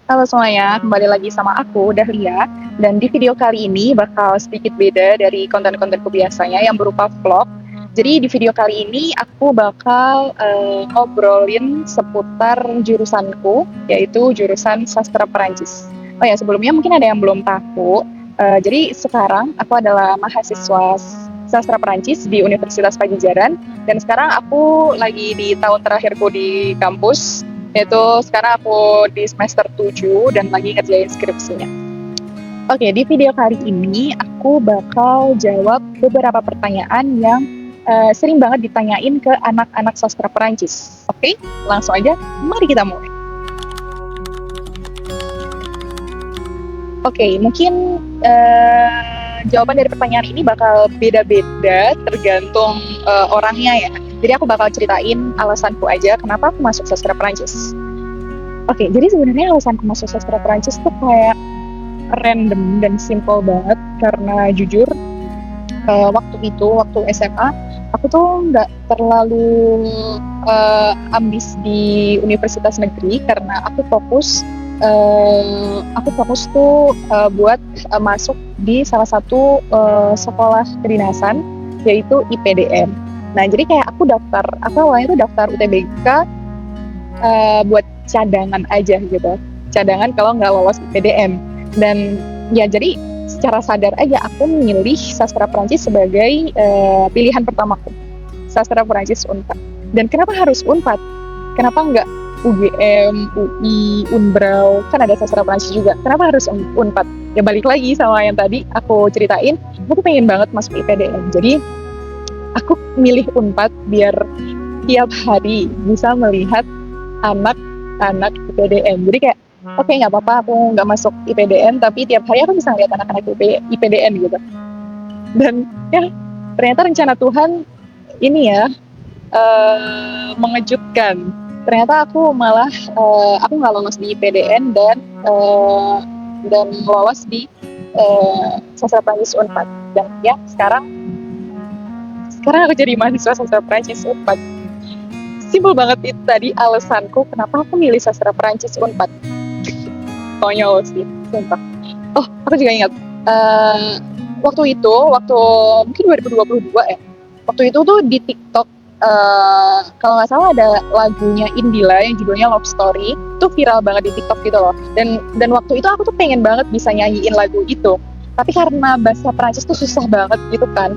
Halo semuanya, kembali lagi sama aku, Dahlia. Dan di video kali ini bakal sedikit beda dari konten-kontenku biasanya yang berupa vlog. Jadi di video kali ini aku bakal ngobrolin seputar jurusanku, yaitu jurusan sastra Perancis. Oh ya, sebelumnya mungkin ada yang belum tahu. Jadi sekarang aku adalah mahasiswa sastra Perancis di Universitas Pajajaran. Dan sekarang aku lagi di tahun terakhirku di kampus, yaitu sekarang aku di semester 7 dan lagi ngerjain skripsinya. Oke, di video kali ini aku bakal jawab beberapa pertanyaan yang sering banget ditanyain ke anak-anak sastra Perancis. Oke, langsung aja, mari kita mulai. Oke, mungkin jawaban dari pertanyaan ini bakal beda-beda tergantung orangnya ya. Jadi aku bakal ceritain alasanku aja kenapa aku masuk sastra Perancis. Oke, jadi sebenarnya alasanku masuk sastra Perancis tuh kayak random dan simple banget karena jujur waktu SMA aku tuh nggak terlalu ambis di universitas negeri karena aku fokus tuh buat masuk di salah satu sekolah kedinasan yaitu IPDN. Nah, jadi kayak aku awalnya tuh daftar UTBK buat cadangan aja gitu. Cadangan kalau nggak lolos IPDN. Dan ya jadi secara sadar aja aku memilih sastra Perancis sebagai pilihan pertamaku. Sastra Perancis Unpad. Dan kenapa harus Unpad? Kenapa nggak UGM, UI, Unbrau? Kan ada sastra Perancis juga. Kenapa harus Unpad? Ya balik lagi sama yang tadi aku ceritain, aku pengen banget masuk IPDN. Jadi aku milih Unpad biar tiap hari bisa melihat anak-anak IPDN. Jadi kayak, oke, nggak apa-apa aku nggak masuk IPDN, tapi tiap hari aku bisa lihat anak-anak IPDN gitu. Dan ya, ternyata rencana Tuhan ini ya mengejutkan. Ternyata aku malah aku nggak lolos di IPDN dan lolos di sastra Perancis Unpad. Dan ya sekarang aku jadi mahasiswa sastra Perancis Unpad. Simpel banget itu tadi alasanku kenapa aku milih sastra Perancis Unpad. Konyol sih, sumpah. Oh, aku juga ingat waktu mungkin 2022 ya. Waktu itu tuh di TikTok kalau nggak salah ada lagunya Indila yang judulnya Love Story, itu viral banget di TikTok gitu loh. Dan waktu itu aku tuh pengen banget bisa nyanyiin lagu itu. Tapi karena bahasa Perancis tuh susah banget gitu kan.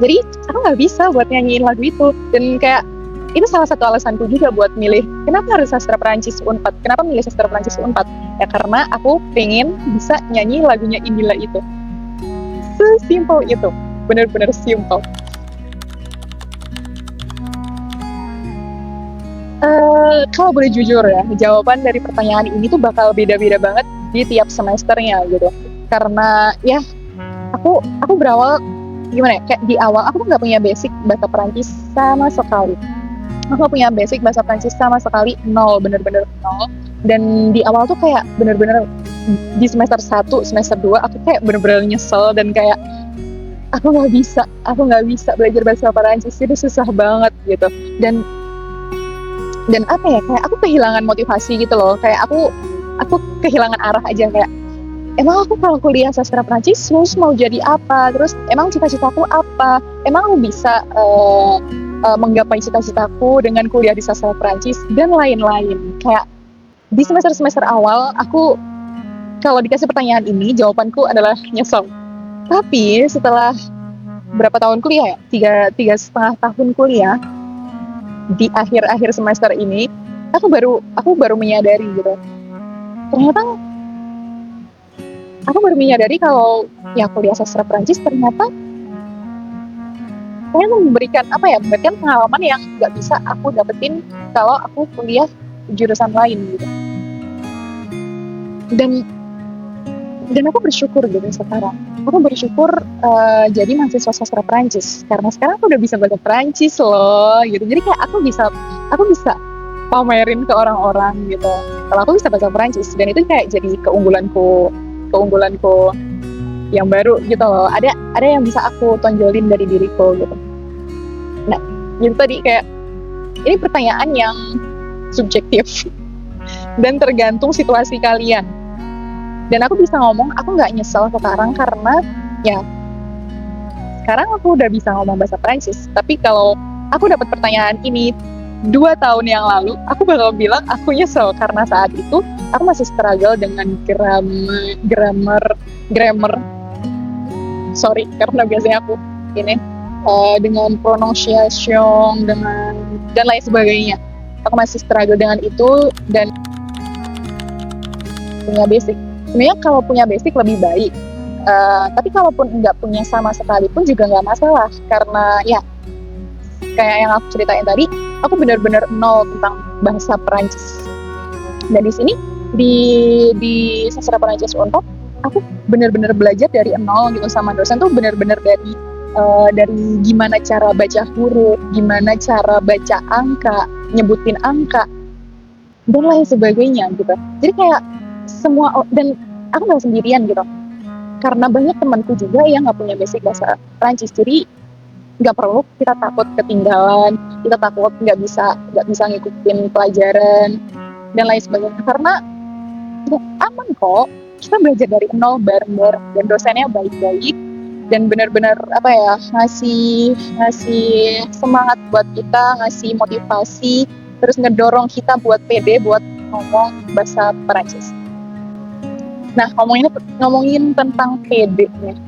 Jadi aku nggak bisa buat nyanyiin lagu itu. Dan kayak itu salah satu alasanku juga buat milih kenapa harus sastra Perancis Unpad. Kenapa milih sastra Perancis Unpad? Ya karena aku pengen bisa nyanyi lagunya Indila itu. Sesimpel itu, bener-bener simple. Kalau boleh jujur ya, jawaban dari pertanyaan ini tuh bakal beda-beda banget di tiap semesternya gitu. Karena ya aku berawal gimana ya, kayak di awal aku tuh nggak punya basic bahasa Perancis sama sekali. Aku punya basic bahasa Prancis sama sekali nol, bener-bener nol. Dan di awal tuh kayak bener-bener di semester 1, semester 2 aku kayak bener-bener nyesel dan kayak aku nggak bisa belajar bahasa Perancis, itu susah banget gitu. Dan apa ya, kayak aku kehilangan motivasi gitu loh, kayak aku kehilangan arah aja, kayak emang aku kalau kuliah sastra Perancis terus mau jadi apa, terus emang cita-citaku apa, emang aku bisa menggapai cita-citaku dengan kuliah di sastra Perancis dan lain-lain. Kayak di semester-semester awal aku kalau dikasih pertanyaan ini jawabanku adalah nyesel. Tapi setelah berapa tahun kuliah ya, tiga setengah tahun kuliah, di akhir-akhir semester ini aku baru menyadari gitu. Ternyata aku baru menyadari kalau ya kuliah sastra Perancis ternyata memberikan pengalaman yang nggak bisa aku dapetin kalau aku kuliah jurusan lain gitu. Dan aku bersyukur gitu sekarang. Aku bersyukur jadi mahasiswa sastra Perancis karena sekarang aku udah bisa bahasa Perancis loh gitu. Jadi kayak aku bisa pamerin ke orang-orang gitu kalau aku bisa bahasa Perancis, dan itu kayak jadi keunggulanku yang baru gitu loh. Ada yang bisa aku tonjolin dari diriku gitu. Nah, gitu tadi, kayak ini pertanyaan yang subjektif. dan tergantung situasi kalian. Dan aku bisa ngomong, aku nggak nyesel sekarang karena ya sekarang aku udah bisa ngomong bahasa Prancis. Tapi kalau aku dapat pertanyaan ini 2 tahun yang lalu, aku bakal bilang aku nyesel karena saat itu aku masih struggle dengan grammar. Sorry, karena biasanya aku ini dengan pronunciation, dengan dan lain sebagainya. Aku masih struggle dengan itu dan punya basic. Sebenarnya kalau punya basic lebih baik. Tapi kalaupun nggak punya sama sekali pun juga nggak masalah karena ya kayak yang aku ceritain tadi, aku benar-benar nol tentang bahasa Perancis. Dan di sini di sastra Perancis Unpad, aku benar-benar belajar dari nol gitu sama dosen tuh benar-benar dari gimana cara baca huruf, gimana cara baca angka, nyebutin angka dan lain sebagainya gitu. Jadi kayak semua dan aku nggak sendirian gitu. Karena banyak temanku juga yang nggak punya basic bahasa Perancis, jadi nggak perlu kita takut ketinggalan, kita takut nggak bisa ngikutin pelajaran dan lain sebagainya. Karena ya, aman kok, kita belajar dari nol bareng-bareng dan dosennya baik-baik dan benar-benar apa ya ngasih semangat buat kita, ngasih motivasi, terus ngedorong kita buat pede buat ngomong bahasa Perancis. Nah, ngomongin tentang PD nih.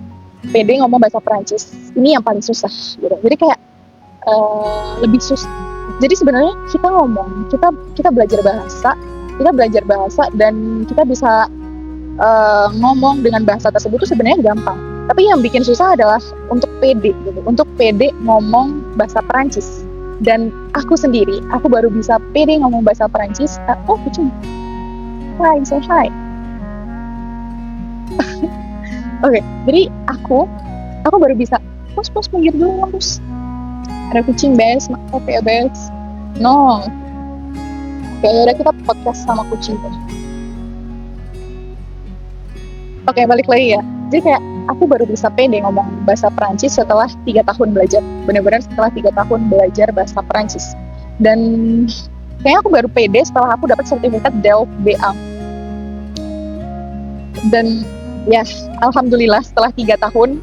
PD ngomong bahasa Perancis. Ini yang paling susah gitu. Jadi kayak lebih susah. Jadi sebenarnya kita belajar bahasa dan kita bisa ngomong dengan bahasa tersebut itu sebenarnya gampang. Tapi yang bikin susah adalah untuk PD gitu. Untuk PD ngomong bahasa Perancis. Dan aku sendiri, aku baru bisa PD ngomong bahasa Perancis. Kucing. Hi, say hi. Oke, jadi aku baru bisa pos minggir dulu pos. Ada kucing bes, oke bes. No, udah kita podcast sama kucing tuh. Oke, balik lagi ya. Jadi kayak aku baru bisa pede ngomong bahasa Perancis setelah 3 tahun belajar. Benar-benar setelah 3 tahun belajar bahasa Perancis. Dan kayaknya aku baru pede setelah aku dapat sertifikat DELF B1. Dan ya, alhamdulillah setelah 3 tahun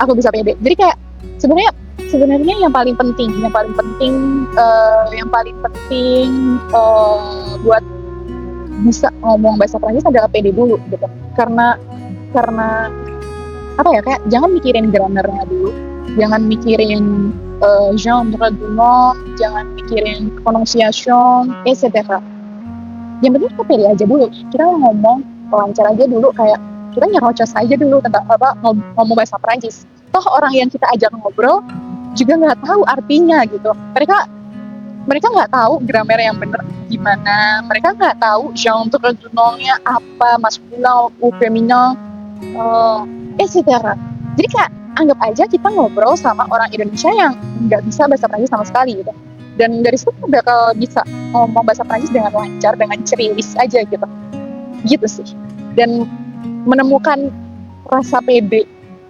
aku bisa pede. Jadi kayak sebenarnya yang paling penting buat bisa ngomong bahasa Prancis adalah pede dulu gitu. Karena apa ya, kayak jangan mikirin grammarnya dulu, jangan mikirin genre du nom, jangan mikirin pronunciation, etc. Yang penting kita pede aja dulu. Kita ngomong lancar aja dulu, kayak kita nyerocos aja dulu tentang ngomong bahasa Perancis. Toh orang yang kita ajak ngobrol juga nggak tahu artinya gitu. Mereka nggak tahu grammar yang benar gimana. Mereka nggak tahu genre du nom-nya apa, maskulin ou feminin, etc. Jadi kayak anggap aja kita ngobrol sama orang Indonesia yang nggak bisa bahasa Perancis sama sekali gitu. Dan dari situ kita bakal bisa ngomong bahasa Perancis dengan lancar, dengan ceriwis aja gitu. Gitu sih. Dan menemukan rasa pede,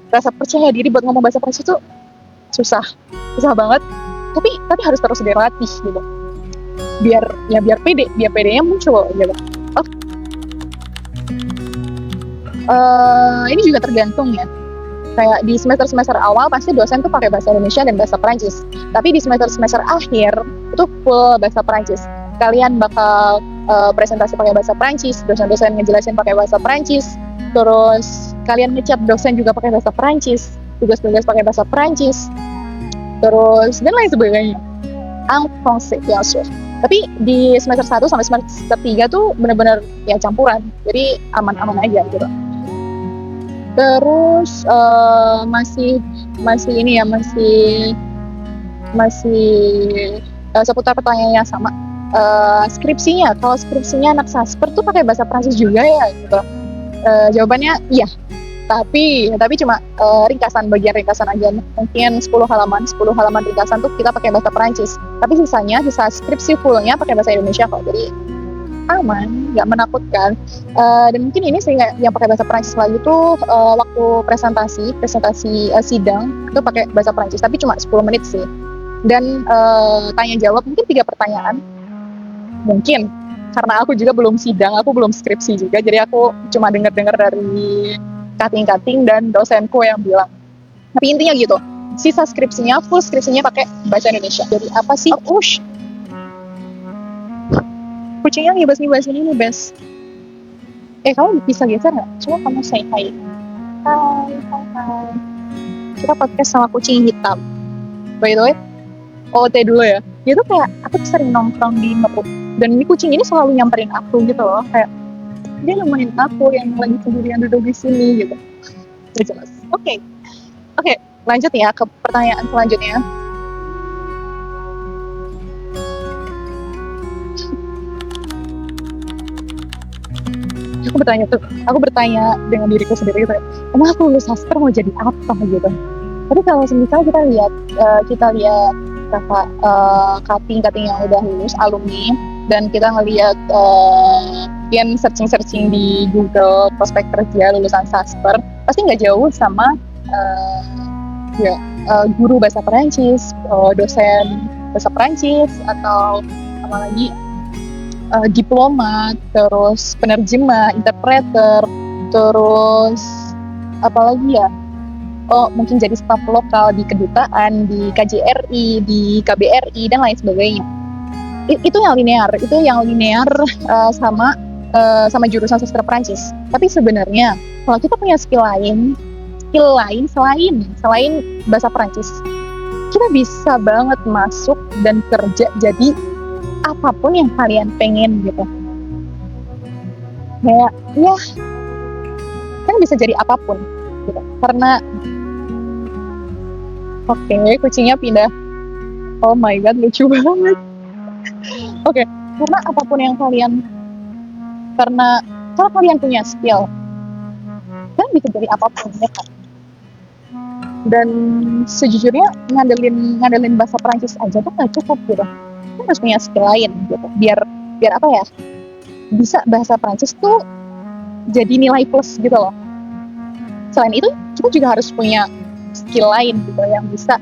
rasa percaya diri buat ngomong bahasa Prancis itu susah banget. Tapi harus terus dilatih gitu. Biar pedenya muncul gitu. Ini juga tergantung ya. Kayak di semester awal pasti dosen tuh pakai bahasa Indonesia dan bahasa Prancis. Tapi di semester akhir itu full bahasa Prancis. Kalian bakal presentasi pakai bahasa Prancis, dosen-dosen ngejelasin pakai bahasa Prancis, terus kalian ngecap dosen juga pakai bahasa Prancis, tugas-tugas pakai bahasa Prancis, terus dan lain sebagainya. En français, bien sûr. Tapi di semester 1 sampai semester 3 tuh benar-benar ya campuran, jadi aman-aman aja gitu. Terus masih seputar pertanyaan yang sama. Skripsinya, kalau skripsinya anak sasper tuh pakai bahasa Prancis juga ya gitu. Jawabannya iya, tapi cuma bagian ringkasan aja, mungkin 10 halaman ringkasan tuh kita pakai bahasa Prancis, tapi sisa skripsi fullnya pakai bahasa Indonesia kok, jadi aman, nggak menakutkan. Dan mungkin ini sih yang pakai bahasa Prancis lagi tuh waktu presentasi sidang itu pakai bahasa Prancis, tapi cuma 10 menit sih. Dan tanya jawab mungkin 3 pertanyaan mungkin. karena aku juga belum sidang, aku belum skripsi juga, jadi aku cuma dengar-dengar dari cutting-cutting dan dosenku yang bilang. Tapi intinya gitu, sisa skripsinya, full skripsinya pakai bahasa Indonesia. Jadi apa sih? Kucingnya ngibas-ngibas ini nih, Bes. Kamu bisa geser nggak? Coba kamu say hi. Hai, hai, hai. Kita podcast sama kucing hitam. By the way, OOT dulu ya. Dia tuh kayak, aku tuh sering nongkrong di Meruk. Dan ini kucing ini selalu nyamperin aku gitu loh. Kayak, dia nemenin aku yang lagi sendirian duduk di sini gitu. Gak jelas. Oke, lanjut ya ke pertanyaan selanjutnya. Aku bertanya dengan diriku sendiri gitu, emang aku lulus sastra mau jadi apa gitu. Tapi kalau semisal kita lihat kakak cutting yang udah lulus alumni, dan kita ngelihat yang searching di Google prospek kerja lulusan sastra, pasti nggak jauh sama guru bahasa Perancis, dosen bahasa Perancis, atau apalagi diplomat, terus penerjemah, interpreter, terus apalagi ya, mungkin jadi staf lokal di kedutaan, di KJRI, di KBRI, dan lain sebagainya. Itu yang linear sama jurusan sastra Perancis. Tapi sebenarnya kalau kita punya skill lain selain bahasa Perancis, kita bisa banget masuk dan kerja jadi apapun yang kalian pengen gitu. Kayak ya kan bisa jadi apapun gitu. Karena kucingnya pindah. Oh my god, lucu banget. Karena apapun yang kalau kalian punya skill, kalian bisa jadi apapun ya kan. Dan sejujurnya ngandelin bahasa Perancis aja tuh nggak cukup gitu. Kita harus punya skill lain gitu. Biar apa ya? Bisa bahasa Perancis tuh jadi nilai plus gitu loh. Selain itu, kita juga harus punya skill lain gitu yang bisa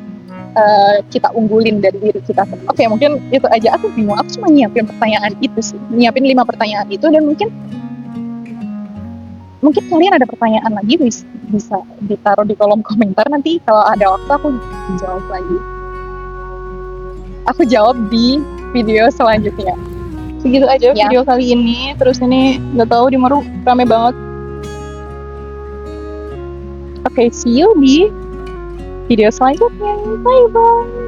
kita unggulin dari diri kita. Mungkin itu aja. Aku bingung, aku cuma nyiapin pertanyaan itu sih. Nyiapin 5 pertanyaan itu, dan mungkin kalian ada pertanyaan lagi, bisa ditaruh di kolom komentar, nanti kalau ada waktu aku jawab lagi. Aku jawab di video selanjutnya. Segitu aja video kali ini. Terus ini nggak tahu di Meru rame banget. See you di video selanjutnya. Bye bye.